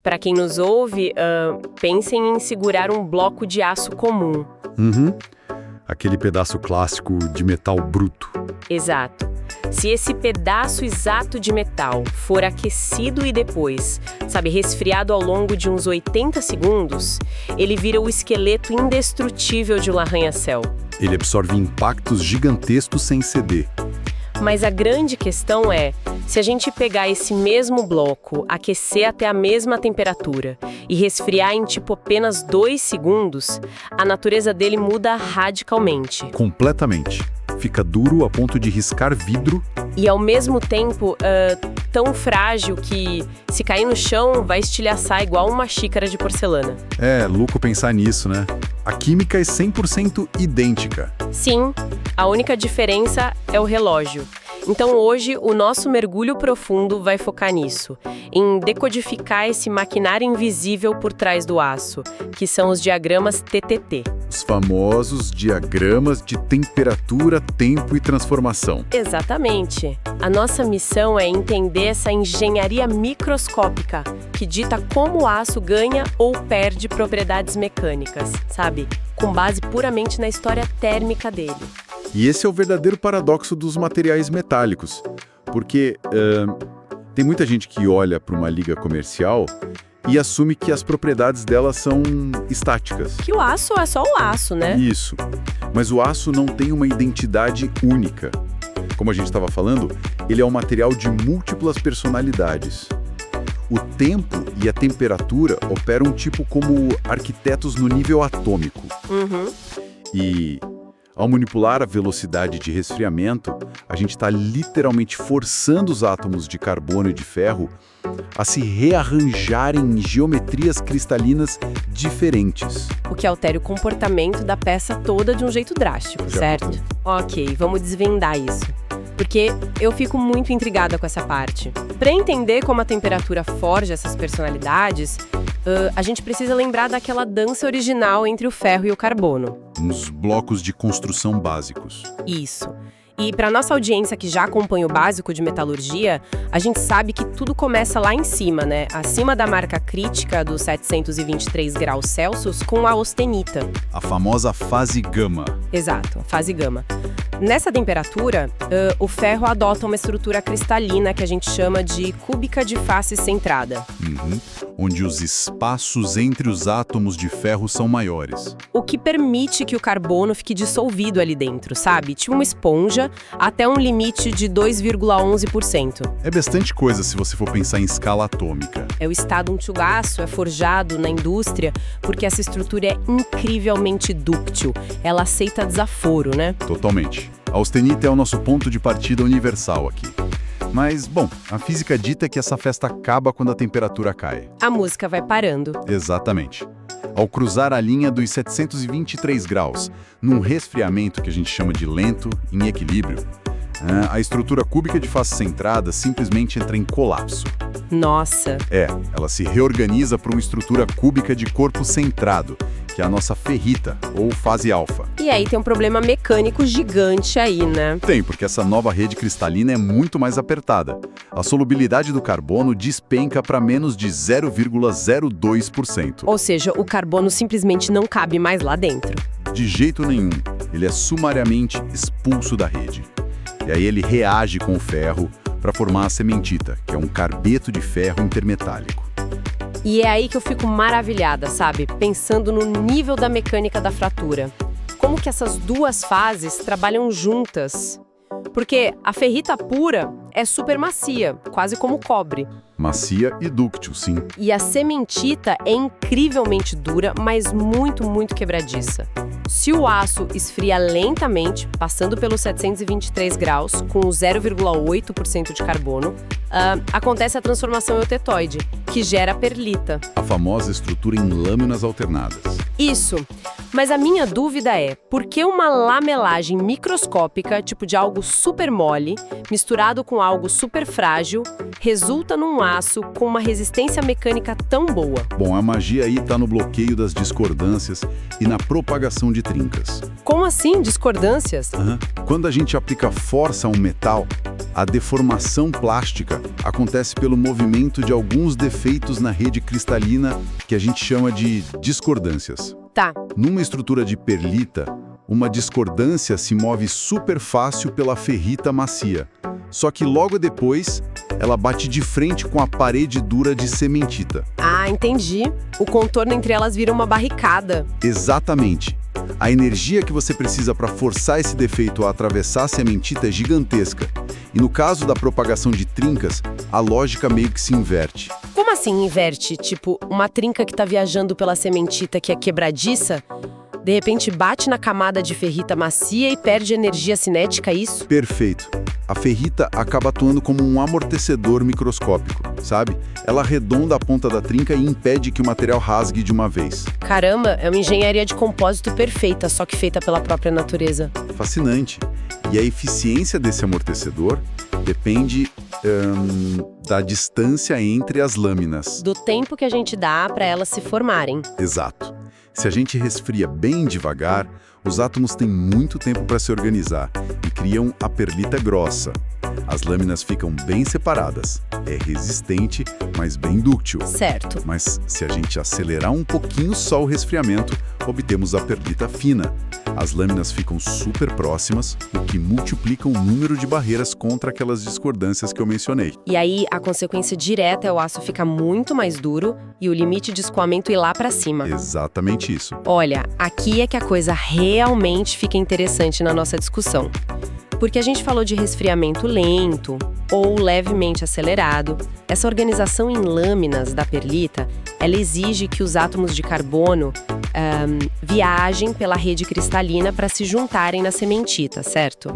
Para quem nos ouve, pensem em segurar um bloco de aço comum. Uhum. Aquele pedaço clássico de metal bruto. Exato. Se esse pedaço exato de metal for aquecido e depois, resfriado ao longo de uns 80 segundos, ele vira o esqueleto indestrutível de um arranha-céu. Ele absorve impactos gigantescos sem ceder. Mas a grande questão é, se a gente pegar esse mesmo bloco, aquecer até a mesma temperatura e resfriar em apenas 2 segundos, a natureza dele muda radicalmente. Completamente. Fica duro a ponto de riscar vidro. E ao mesmo tempo, tão frágil que, se cair no chão, vai estilhaçar igual uma xícara de porcelana. É louco pensar nisso, né? A química é 100% idêntica. Sim, a única diferença é o relógio. Então hoje o nosso mergulho profundo vai focar nisso, em decodificar esse maquinário invisível por trás do aço, que são os diagramas TTT. Os famosos diagramas de temperatura, tempo e transformação. Exatamente. A nossa missão é entender essa engenharia microscópica que dita como o aço ganha ou perde propriedades mecânicas, com base puramente na história térmica dele. E esse é o verdadeiro paradoxo dos materiais metálicos, porque tem muita gente que olha para uma liga comercial e assume que as propriedades dela são estáticas. Que o aço é só o aço, né? Isso. Mas o aço não tem uma identidade única. Como a gente estava falando, ele é um material de múltiplas personalidades. O tempo e a temperatura operam como arquitetos no nível atômico. Uhum. E ao manipular a velocidade de resfriamento, a gente está literalmente forçando os átomos de carbono e de ferro a se rearranjarem em geometrias cristalinas diferentes. O que altera o comportamento da peça toda de um jeito drástico, certo? Ok, vamos desvendar isso. Porque eu fico muito intrigada com essa parte. Para entender como a temperatura forja essas personalidades, a gente precisa lembrar daquela dança original entre o ferro e o carbono. Uns blocos de construção básicos. Isso. E para nossa audiência que já acompanha o básico de metalurgia, a gente sabe que tudo começa lá em cima, né? Acima da marca crítica dos 723 graus Celsius com a austenita. A famosa fase gama. Exato, fase gama. Nessa temperatura, o ferro adota uma estrutura cristalina que a gente chama de cúbica de face centrada. Uhum. Onde os espaços entre os átomos de ferro são maiores. O que permite que o carbono fique dissolvido ali dentro, tipo uma esponja, até um limite de 2,11%. É bastante coisa se você for pensar em escala atômica. O estado antigaço é forjado na indústria porque essa estrutura é incrivelmente dúctil. Ela aceita desaforo, né? Totalmente. A austenita é o nosso ponto de partida universal aqui. Mas, bom, a física dita que essa festa acaba quando a temperatura cai. A música vai parando. Exatamente. Ao cruzar a linha dos 723 graus, num resfriamento que a gente chama de lento, em equilíbrio, a estrutura cúbica de face centrada simplesmente entra em colapso. Nossa! Ela se reorganiza para uma estrutura cúbica de corpo centrado, que é a nossa ferrita, ou fase alfa. E aí tem um problema mecânico gigante aí, né? Tem, porque essa nova rede cristalina é muito mais apertada. A solubilidade do carbono despenca para menos de 0,02%. Ou seja, o carbono simplesmente não cabe mais lá dentro. De jeito nenhum. Ele é sumariamente expulso da rede. E aí ele reage com o ferro para formar a cementita, que é um carbeto de ferro intermetálico. E é aí que eu fico maravilhada, pensando no nível da mecânica da fratura. Como que essas duas fases trabalham juntas? Porque a ferrita pura é super macia, quase como o cobre. Macia e dúctil, sim. E a cementita é incrivelmente dura, mas muito, muito quebradiça. Se o aço esfria lentamente, passando pelos 723 graus, com 0,8% de carbono, acontece a transformação eutetoide, que gera perlita. A famosa estrutura em lâminas alternadas. Isso. Mas a minha dúvida é, por que uma lamelagem microscópica, tipo de algo super mole, misturado com algo super frágil, resulta num aço com uma resistência mecânica tão boa? Bom, a magia aí está no bloqueio das discordâncias e na propagação de trincas. Como assim, discordâncias? Quando a gente aplica força a um metal, a deformação plástica acontece pelo movimento de alguns defeitos na rede cristalina que a gente chama de discordâncias. Tá. Numa estrutura de perlita, uma discordância se move super fácil pela ferrita macia. Só que logo depois, ela bate de frente com a parede dura de cementita. Ah, entendi. O contorno entre elas vira uma barricada. Exatamente. A energia que você precisa para forçar esse defeito a atravessar a cementita é gigantesca. E no caso da propagação de trincas, a lógica meio que se inverte. Como assim inverte? Tipo, uma trinca que tá viajando pela cementita que é quebradiça, de repente bate na camada de ferrita macia e perde energia cinética, isso? Perfeito. A ferrita acaba atuando como um amortecedor microscópico, sabe? Ela arredonda a ponta da trinca e impede que o material rasgue de uma vez. Caramba, é uma engenharia de compósito perfeita, só que feita pela própria natureza. Fascinante. E a eficiência desse amortecedor depende da distância entre as lâminas. Do tempo que a gente dá para elas se formarem. Exato. Se a gente resfria bem devagar, os átomos têm muito tempo para se organizar e criam a perlita grossa. As lâminas ficam bem separadas. É resistente, mas bem dúctil. Certo. Mas se a gente acelerar um pouquinho só o resfriamento, obtemos a perlita fina. As lâminas ficam super próximas, o que multiplica o número de barreiras contra aquelas discordâncias que eu mencionei. E aí, a consequência direta é o aço ficar muito mais duro e o limite de escoamento ir lá para cima. Exatamente isso. Olha, aqui é que a coisa realmente fica interessante na nossa discussão. Porque a gente falou de resfriamento lento ou levemente acelerado. Essa organização em lâminas da perlita, ela exige que os átomos de carbono viajem pela rede cristalina para se juntarem na cementita, certo?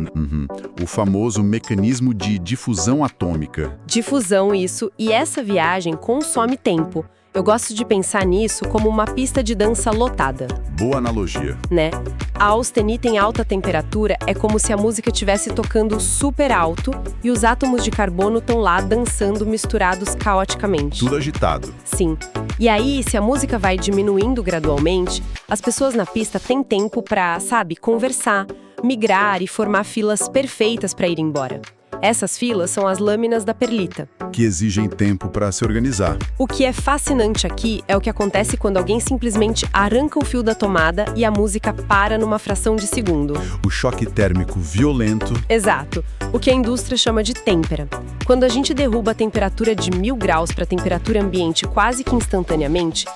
O famoso mecanismo de difusão atômica. Difusão, isso. E essa viagem consome tempo. Eu gosto de pensar nisso como uma pista de dança lotada. Boa analogia. Né? A austenita em alta temperatura é como se a música estivesse tocando super alto e os átomos de carbono estão lá dançando misturados caoticamente. Tudo agitado. Sim. E aí, se a música vai diminuindo gradualmente, as pessoas na pista têm tempo para, conversar, migrar e formar filas perfeitas para ir embora. Essas filas são as lâminas da perlita, que exigem tempo para se organizar. O que é fascinante aqui é o que acontece quando alguém simplesmente arranca o fio da tomada e a música para numa fração de segundo. O choque térmico violento. Exato. O que a indústria chama de têmpera. Quando a gente derruba a temperatura de 1000 graus para a temperatura ambiente quase que instantaneamente,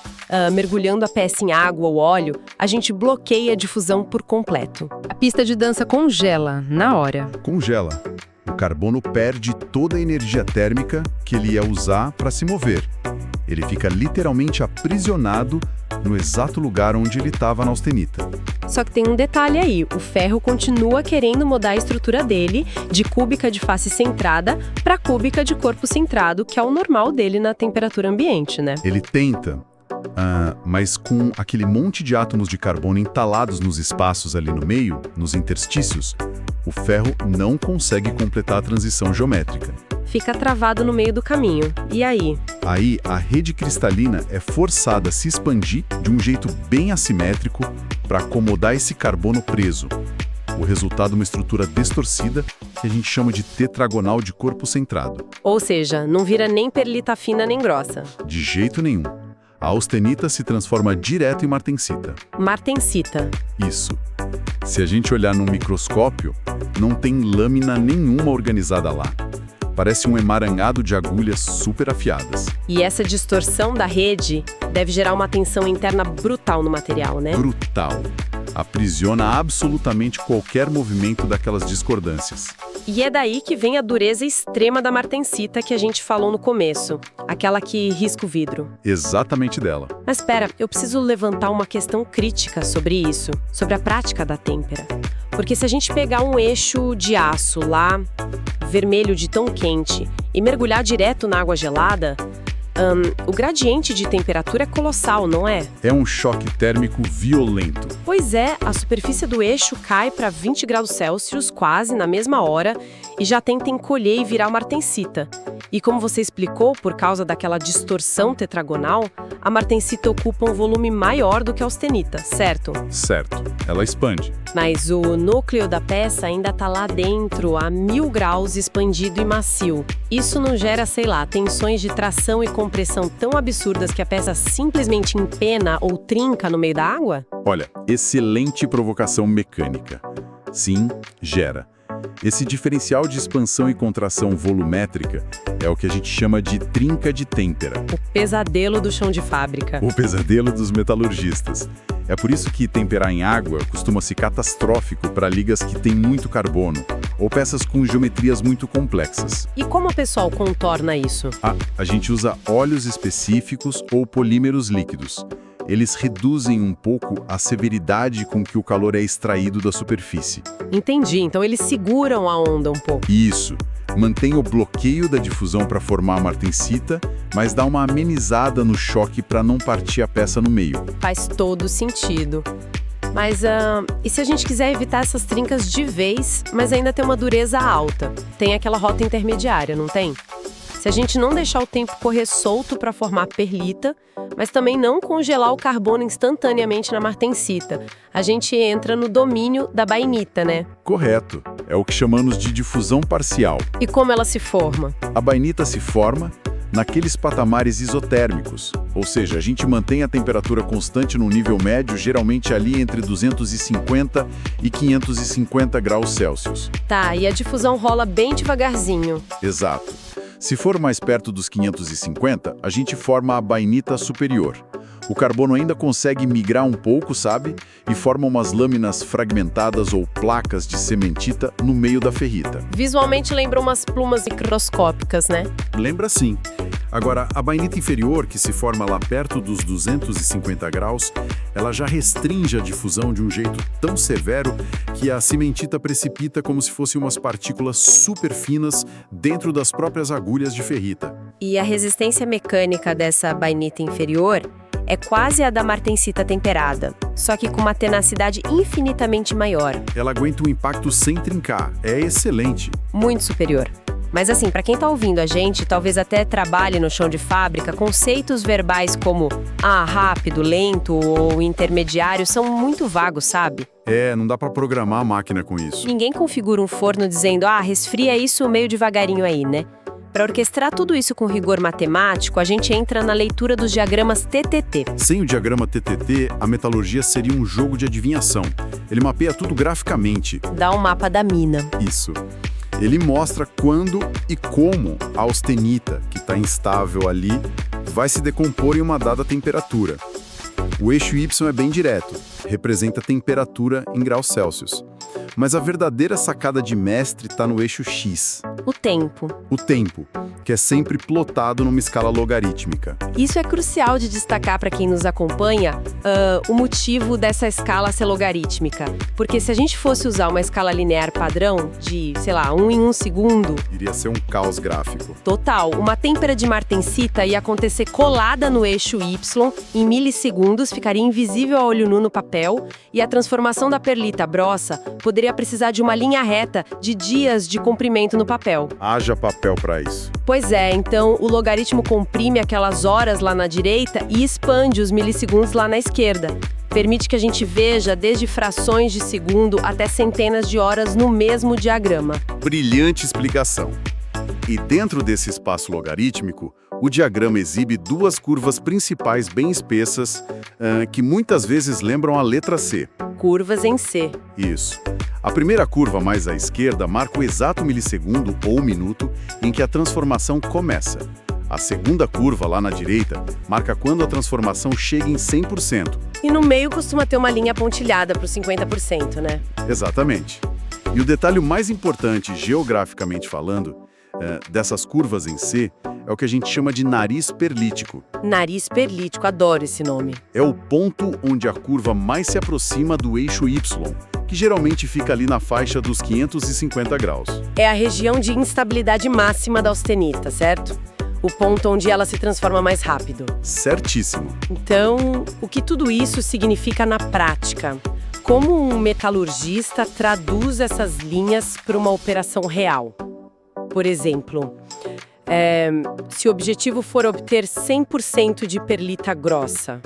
mergulhando a peça em água ou óleo, a gente bloqueia a difusão por completo. A pista de dança congela na hora. Congela. O carbono perde toda a energia térmica que ele ia usar para se mover. Ele fica literalmente aprisionado no exato lugar onde ele estava na austenita. Só que tem um detalhe aí, o ferro continua querendo mudar a estrutura dele de cúbica de face centrada para cúbica de corpo centrado, que é o normal dele na temperatura ambiente, né? Ele tenta, mas com aquele monte de átomos de carbono entalados nos espaços ali no meio, nos interstícios, o ferro não consegue completar a transição geométrica. Fica travado no meio do caminho. E aí? Aí, a rede cristalina é forçada a se expandir de um jeito bem assimétrico para acomodar esse carbono preso. O resultado é uma estrutura distorcida que a gente chama de tetragonal de corpo centrado. Ou seja, não vira nem perlita fina nem grossa. De jeito nenhum. A austenita se transforma direto em martensita. Martensita. Isso. Se a gente olhar num microscópio, não tem lâmina nenhuma organizada lá. Parece um emaranhado de agulhas super afiadas. E essa distorção da rede deve gerar uma tensão interna brutal no material, né? Brutal. Aprisiona absolutamente qualquer movimento daquelas discordâncias. E é daí que vem a dureza extrema da martensita que a gente falou no começo. Aquela que risca o vidro. Exatamente dela. Mas espera, eu preciso levantar uma questão crítica sobre isso, sobre a prática da têmpera. Porque se a gente pegar um eixo de aço lá, vermelho de tão quente, e mergulhar direto na água gelada, O gradiente de temperatura é colossal, não é? É um choque térmico violento. Pois é, a superfície do eixo cai para 20 graus Celsius quase na mesma hora e já tenta encolher e virar uma martensita. E como você explicou, por causa daquela distorção tetragonal, a martensita ocupa um volume maior do que a austenita, certo? Certo, ela expande. Mas o núcleo da peça ainda está lá dentro, a 1000 graus, expandido e macio. Isso não gera, sei lá, tensões de tração e compressão tão absurdas que a peça simplesmente empena ou trinca no meio da água? Olha, excelente provocação mecânica. Sim, gera. Esse diferencial de expansão e contração volumétrica é o que a gente chama de trinca de têmpera. O pesadelo do chão de fábrica. O pesadelo dos metalurgistas. É por isso que temperar em água costuma ser catastrófico para ligas que têm muito carbono ou peças com geometrias muito complexas. E como o pessoal contorna isso? A gente usa óleos específicos ou polímeros líquidos. Eles reduzem um pouco a severidade com que o calor é extraído da superfície. Entendi, então eles seguram a onda um pouco. Isso. Mantém o bloqueio da difusão para formar a martensita, mas dá uma amenizada no choque para não partir a peça no meio. Faz todo sentido. Mas, e se a gente quiser evitar essas trincas de vez, mas ainda ter uma dureza alta? Tem aquela rota intermediária, não tem? Se a gente não deixar o tempo correr solto para formar perlita, mas também não congelar o carbono instantaneamente na martensita, a gente entra no domínio da bainita, né? Correto. É o que chamamos de difusão parcial. E como ela se forma? A bainita se forma naqueles patamares isotérmicos, ou seja, a gente mantém a temperatura constante no nível médio, geralmente ali entre 250 e 550 graus Celsius. Tá, e a difusão rola bem devagarzinho. Exato. Se for mais perto dos 550, a gente forma a bainita superior. O carbono ainda consegue migrar um pouco, sabe? E forma umas lâminas fragmentadas ou placas de cementita no meio da ferrita. Visualmente lembra umas plumas microscópicas, né? Lembra sim. Agora, a bainita inferior, que se forma lá perto dos 250 graus, ela já restringe a difusão de um jeito tão severo que a cimentita precipita como se fossem umas partículas super finas dentro das próprias agulhas de ferrita. E a resistência mecânica dessa bainita inferior é quase a da martensita temperada, só que com uma tenacidade infinitamente maior. Ela aguenta o impacto sem trincar. É excelente. Muito superior. Mas assim, para quem tá ouvindo a gente, talvez até trabalhe no chão de fábrica, conceitos verbais como rápido, lento ou intermediário são muito vagos, sabe? Não dá para programar a máquina com isso. Ninguém configura um forno dizendo, resfria isso meio devagarinho aí, né? Para orquestrar tudo isso com rigor matemático, a gente entra na leitura dos diagramas TTT. Sem o diagrama TTT, a metalurgia seria um jogo de adivinhação. Ele mapeia tudo graficamente. Dá um mapa da mina. Isso. Ele mostra quando e como a austenita, que está instável ali, vai se decompor em uma dada temperatura. O eixo Y é bem direto, representa a temperatura em graus Celsius. Mas a verdadeira sacada de mestre está no eixo X. O tempo. O tempo, que é sempre plotado numa escala logarítmica. Isso é crucial de destacar para quem nos acompanha, o motivo dessa escala ser logarítmica. Porque se a gente fosse usar uma escala linear padrão de, 1 em 1 segundo... Iria ser um caos gráfico. Total. Uma têmpera de martensita ia acontecer colada no eixo Y, em milissegundos, ficaria invisível a olho nu no papel, e a transformação da perlita brossa poderia precisar de uma linha reta de dias de comprimento no papel. Haja papel para isso. Pois é, então o logaritmo comprime aquelas horas lá na direita e expande os milissegundos lá na esquerda. Permite que a gente veja desde frações de segundo até centenas de horas no mesmo diagrama. Brilhante explicação. E dentro desse espaço logarítmico, o diagrama exibe duas curvas principais bem espessas, que muitas vezes lembram a letra C. Curvas em C. Isso. A primeira curva mais à esquerda marca o exato milissegundo ou minuto em que a transformação começa. A segunda curva, lá na direita, marca quando a transformação chega em 100%. E no meio costuma ter uma linha pontilhada para os 50%, né? Exatamente. E o detalhe mais importante, geograficamente falando, dessas curvas em C, é o que a gente chama de nariz perlítico. Nariz perlítico, adoro esse nome. É o ponto onde a curva mais se aproxima do eixo Y, que geralmente fica ali na faixa dos 550 graus. É a região de instabilidade máxima da austenita, certo? O ponto onde ela se transforma mais rápido. Certíssimo. Então, o que tudo isso significa na prática? Como um metalurgista traduz essas linhas para uma operação real? Por exemplo, se o objetivo for obter 100% de perlita grossa,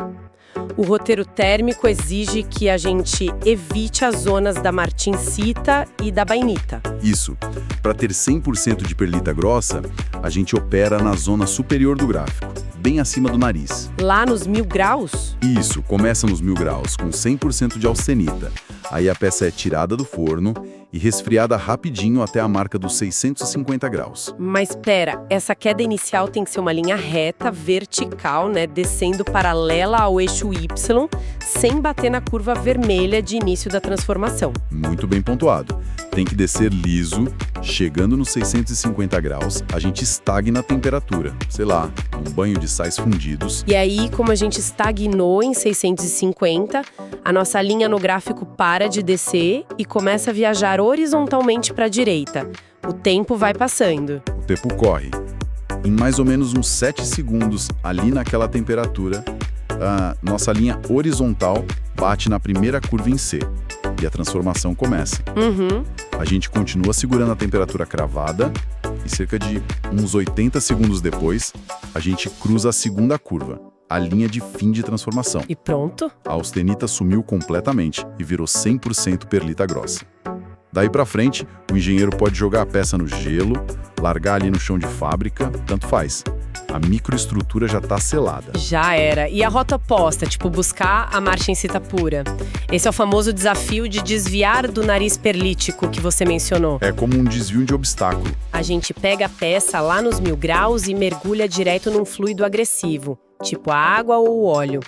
o roteiro térmico exige que a gente evite as zonas da martensita e da bainita. Isso. Para ter 100% de perlita grossa, a gente opera na zona superior do gráfico, bem acima do nariz. Lá nos 1000 graus? Isso, começa nos 1000 graus, com 100% de austenita. Aí a peça é tirada do forno e resfriada rapidinho até a marca dos 650 graus. Mas pera, essa queda inicial tem que ser uma linha reta, vertical, né, descendo paralela ao eixo Y, sem bater na curva vermelha de início da transformação. Muito bem pontuado. Tem que descer liso, chegando nos 650 graus, a gente estagna a temperatura. Sei lá, um banho de sais fundidos. E aí, como a gente estagnou em 650, a nossa linha no gráfico para de descer e começa a viajar horizontalmente para a direita. O tempo vai passando. O tempo corre. Em mais ou menos uns 7 segundos, ali naquela temperatura, a nossa linha horizontal bate na primeira curva em C. E a transformação começa. A gente continua segurando a temperatura cravada e cerca de uns 80 segundos depois, a gente cruza a segunda curva, a linha de fim de transformação. E pronto? A austenita sumiu completamente e virou 100% perlita grossa. Daí pra frente, o engenheiro pode jogar a peça no gelo, largar ali no chão de fábrica, tanto faz. A microestrutura já está selada. Já era. E a rota oposta, tipo buscar a martensita pura? Esse é o famoso desafio de desviar do nariz perlítico que você mencionou. É como um desvio de obstáculo. A gente pega a peça lá nos 1000 graus e mergulha direto num fluido agressivo, tipo a água ou o óleo.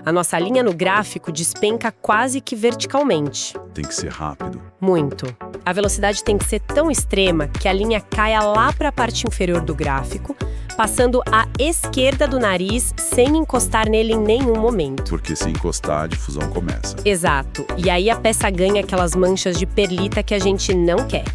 A nossa linha no gráfico despenca quase que verticalmente. Tem que ser rápido. Muito. A velocidade tem que ser tão extrema que a linha caia lá para a parte inferior do gráfico, passando à esquerda do nariz sem encostar nele em nenhum momento. Porque se encostar, a difusão começa. Exato. E aí a peça ganha aquelas manchas de perlita que a gente não quer.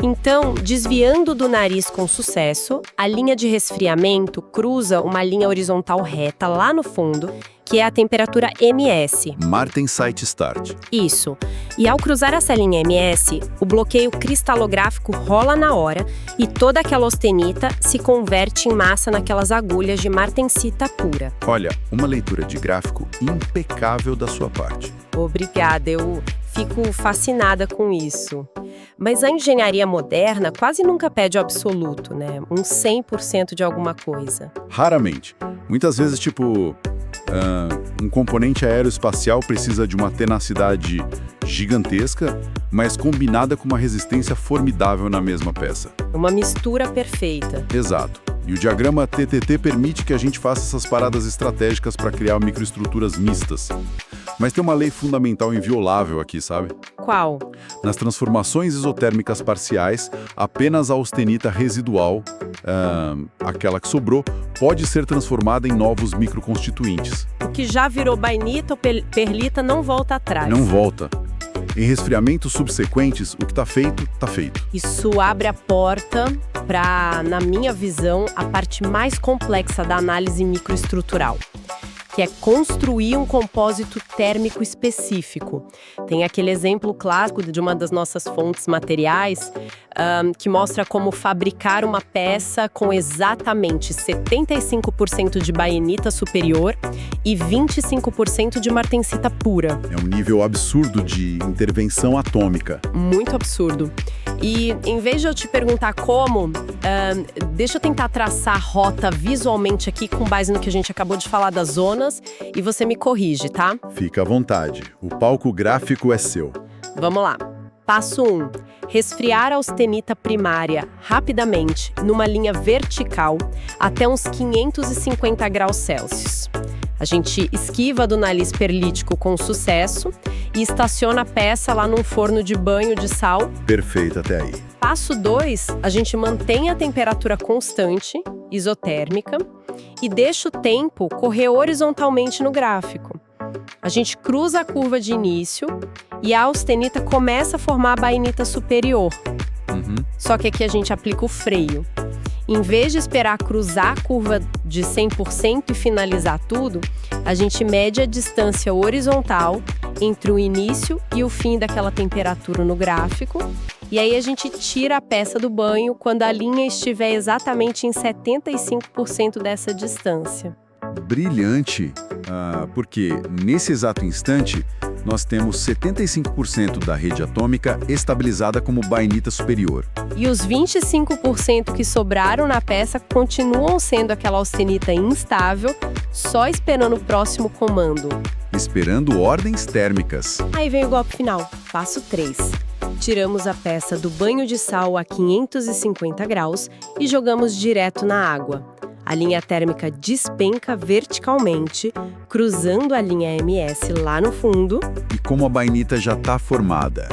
Então, desviando do nariz com sucesso, a linha de resfriamento cruza uma linha horizontal reta lá no fundo, que é a temperatura MS. Martensite Start. Isso. E ao cruzar essa linha MS, o bloqueio cristalográfico rola na hora e toda aquela austenita se converte em massa naquelas agulhas de martensita pura. Olha, uma leitura de gráfico impecável da sua parte. Obrigada, eu fico fascinada com isso. Mas a engenharia moderna quase nunca pede o absoluto, né? Um 100% de alguma coisa. Raramente. Muitas vezes, um componente aeroespacial precisa de uma tenacidade gigantesca, mas combinada com uma resistência formidável na mesma peça. Uma mistura perfeita. Exato. E o diagrama TTT permite que a gente faça essas paradas estratégicas para criar microestruturas mistas. Mas tem uma lei fundamental inviolável aqui, sabe? Qual? Nas transformações isotérmicas parciais, apenas a austenita residual, aquela que sobrou, pode ser transformada em novos microconstituintes. O que já virou bainita ou perlita não volta atrás. Não volta. Em resfriamentos subsequentes, o que está feito, está feito. Isso abre a porta para, na minha visão, a parte mais complexa da análise microestrutural, que é construir um compósito térmico específico. Tem aquele exemplo clássico de uma das nossas fontes materiais, que mostra como fabricar uma peça com exatamente 75% de bainita superior e 25% de martensita pura. É um nível absurdo de intervenção atômica. Muito absurdo. E em vez de eu te perguntar como, deixa eu tentar traçar a rota visualmente aqui com base no que a gente acabou de falar das zonas e você me corrige, tá? Fica à vontade. O palco gráfico é seu. Vamos lá. Passo 1. Resfriar a austenita primária rapidamente numa linha vertical até uns 550 graus Celsius. A gente esquiva do nariz perlítico com sucesso e estaciona a peça lá num forno de banho de sal. Perfeito até aí. Passo 2, a gente mantém a temperatura constante, isotérmica, e deixa o tempo correr horizontalmente no gráfico. A gente cruza a curva de início e a austenita começa a formar a bainita superior. Só que aqui a gente aplica o freio. Em vez de esperar cruzar a curva de 100% e finalizar tudo, a gente mede a distância horizontal entre o início e o fim daquela temperatura no gráfico, e aí a gente tira a peça do banho quando a linha estiver exatamente em 75% dessa distância. Brilhante, porque nesse exato instante nós temos 75% da rede atômica estabilizada como bainita superior. E os 25% que sobraram na peça continuam sendo aquela austenita instável, só esperando o próximo comando. Esperando ordens térmicas. Aí vem o golpe final, passo 3. Tiramos a peça do banho de sal a 550 graus e jogamos direto na água. A linha térmica despenca verticalmente, cruzando a linha MS lá no fundo. E como a bainita já está formada,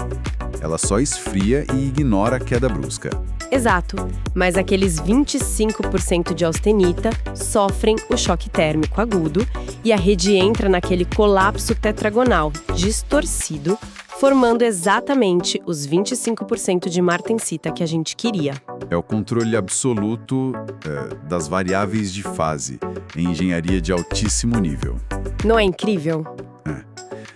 ela só esfria e ignora a queda brusca. Exato, mas aqueles 25% de austenita sofrem o choque térmico agudo e a rede entra naquele colapso tetragonal distorcido, formando exatamente os 25% de martensita que a gente queria. É o controle absoluto das variáveis de fase, em engenharia de altíssimo nível. Não é incrível?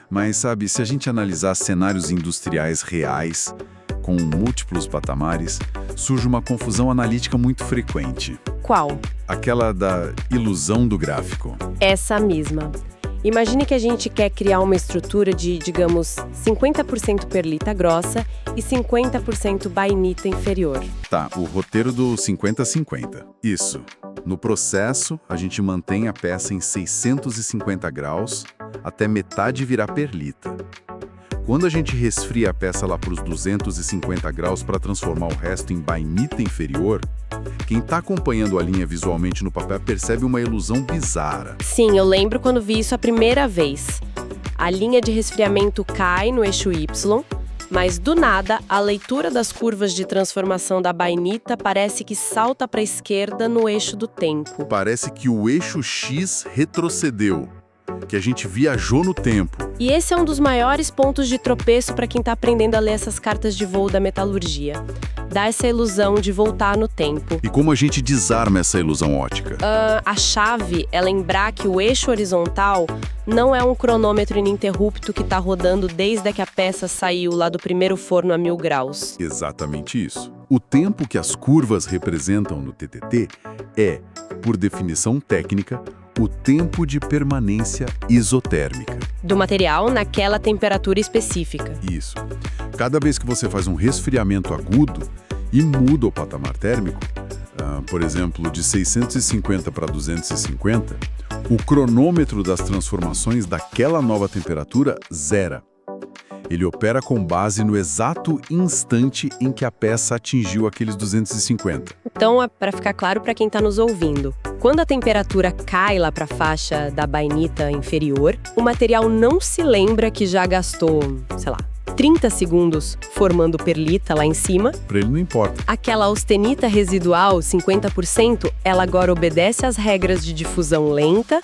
Mas, sabe, se a gente analisar cenários industriais reais, com múltiplos patamares, surge uma confusão analítica muito frequente. Qual? Aquela da ilusão do gráfico. Essa mesma. Imagine que a gente quer criar uma estrutura de, digamos, 50% perlita grossa e 50% bainita inferior. Tá, o roteiro do 50-50. Isso. No processo, a gente mantém a peça em 650 graus até metade virar perlita. Quando a gente resfria a peça lá para os 250 graus para transformar o resto em bainita inferior, quem está acompanhando a linha visualmente no papel percebe uma ilusão bizarra. Sim, eu lembro quando vi isso a primeira vez. A linha de resfriamento cai no eixo Y, mas do nada a leitura das curvas de transformação da bainita parece que salta para a esquerda no eixo do tempo. Parece que o eixo X retrocedeu, que a gente viajou no tempo. E esse é um dos maiores pontos de tropeço para quem está aprendendo a ler essas cartas de voo da metalurgia. Dá essa ilusão de voltar no tempo. E como a gente desarma essa ilusão ótica? A chave é lembrar que o eixo horizontal não é um cronômetro ininterrupto que está rodando desde que a peça saiu lá do primeiro forno a 1000 graus. Exatamente isso. O tempo que as curvas representam no TTT é, por definição técnica, o tempo de permanência isotérmica. Do material naquela temperatura específica. Isso. Cada vez que você faz um resfriamento agudo e muda o patamar térmico, por exemplo, de 650 para 250, o cronômetro das transformações daquela nova temperatura zera. Ele opera com base no exato instante em que a peça atingiu aqueles 250. Então, para ficar claro para quem está nos ouvindo, quando a temperatura cai lá para a faixa da bainita inferior, o material não se lembra que já gastou, 30 segundos formando perlita lá em cima. Para ele não importa. Aquela austenita residual, 50%, ela agora obedece às regras de difusão lenta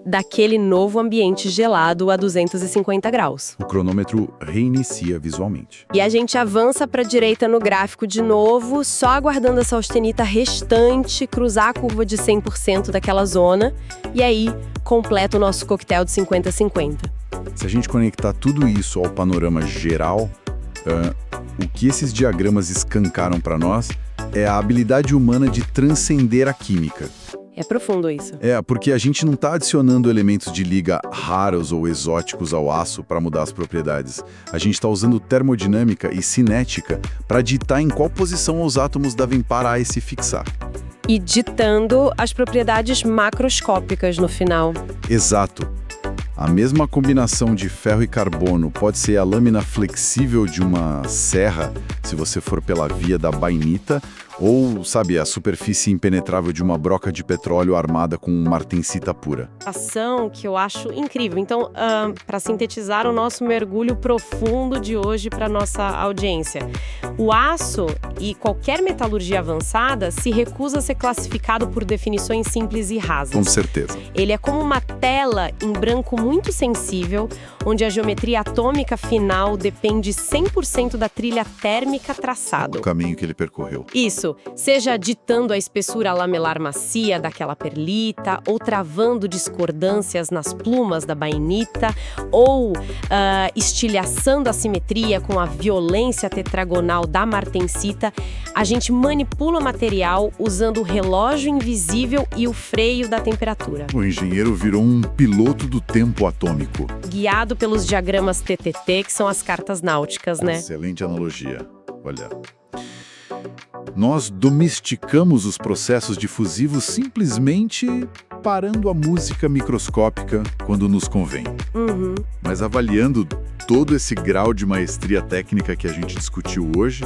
daquele novo ambiente gelado a 250 graus. O cronômetro reinicia visualmente. E a gente avança para a direita no gráfico de novo, só aguardando essa austenita restante cruzar a curva de 100% daquela zona, e aí completa o nosso coquetel de 50-50. Se a gente conectar tudo isso ao panorama geral, o que esses diagramas escancaram para nós é a habilidade humana de transcender a química. É profundo isso. Porque a gente não está adicionando elementos de liga raros ou exóticos ao aço para mudar as propriedades. A gente está usando termodinâmica e cinética para ditar em qual posição os átomos devem parar e se fixar. E ditando as propriedades macroscópicas no final. Exato. A mesma combinação de ferro e carbono pode ser a lâmina flexível de uma serra, se você for pela via da bainita, ou, a superfície impenetrável de uma broca de petróleo armada com martensita pura. Ação que eu acho incrível. Então, para sintetizar o nosso mergulho profundo de hoje para nossa audiência, o aço e qualquer metalurgia avançada se recusa a ser classificado por definições simples e rasas. Com certeza. Ele é como uma tela em branco muito sensível, onde a geometria atômica final depende 100% da trilha térmica traçada. O caminho que ele percorreu. Isso, seja ditando a espessura lamelar macia daquela perlita, ou travando discordâncias nas plumas da bainita, ou estilhaçando a simetria com a violência tetragonal da martensita, a gente manipula o material usando o relógio invisível e o freio da temperatura. O engenheiro virou um piloto do tempo atômico. Guiado pelos diagramas TTT, que são as cartas náuticas, né? Excelente analogia. Olha. Nós domesticamos os processos difusivos simplesmente parando a música microscópica quando nos convém. Uhum. Mas avaliando todo esse grau de maestria técnica que a gente discutiu hoje,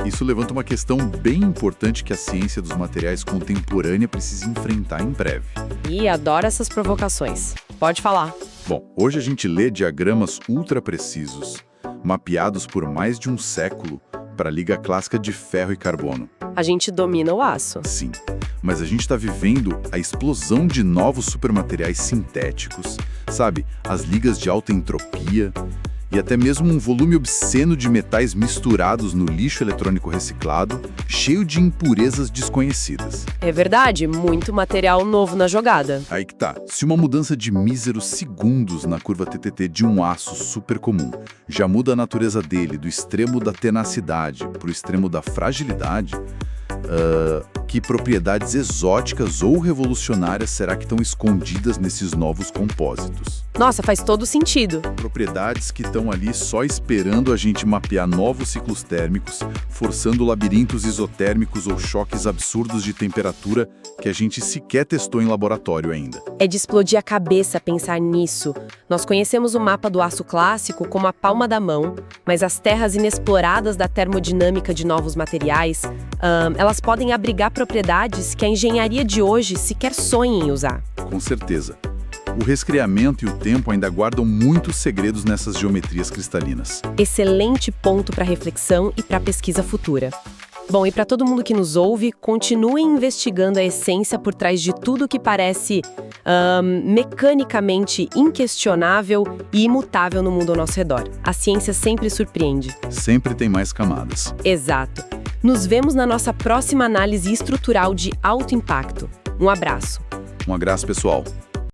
isso levanta uma questão bem importante que a ciência dos materiais contemporânea precisa enfrentar em breve. E adoro essas provocações. Pode falar. Bom, hoje a gente lê diagramas ultra precisos, mapeados por mais de um século para a liga clássica de ferro e carbono. A gente domina o aço. Sim, mas a gente está vivendo a explosão de novos supermateriais sintéticos, sabe? As ligas de alta entropia e até mesmo um volume obsceno de metais misturados no lixo eletrônico reciclado, cheio de impurezas desconhecidas. É verdade, muito material novo na jogada. Aí que tá. Se uma mudança de míseros segundos na curva TTT de um aço super comum já muda a natureza dele do extremo da tenacidade para o extremo da fragilidade, que propriedades exóticas ou revolucionárias será que estão escondidas nesses novos compósitos? Nossa, faz todo sentido. Propriedades que estão ali só esperando a gente mapear novos ciclos térmicos, forçando labirintos isotérmicos ou choques absurdos de temperatura que a gente sequer testou em laboratório ainda. É de explodir a cabeça pensar nisso. Nós conhecemos o mapa do aço clássico como a palma da mão, mas as terras inexploradas da termodinâmica de novos materiais, elas podem abrigar propriedades que a engenharia de hoje sequer sonha em usar. Com certeza. O resfriamento e o tempo ainda guardam muitos segredos nessas geometrias cristalinas. Excelente ponto para reflexão e para pesquisa futura. Bom, e para todo mundo que nos ouve, continue investigando a essência por trás de tudo que parece mecanicamente inquestionável e imutável no mundo ao nosso redor. A ciência sempre surpreende. Sempre tem mais camadas. Exato. Nos vemos na nossa próxima análise estrutural de alto impacto. Um abraço. Um abraço, pessoal.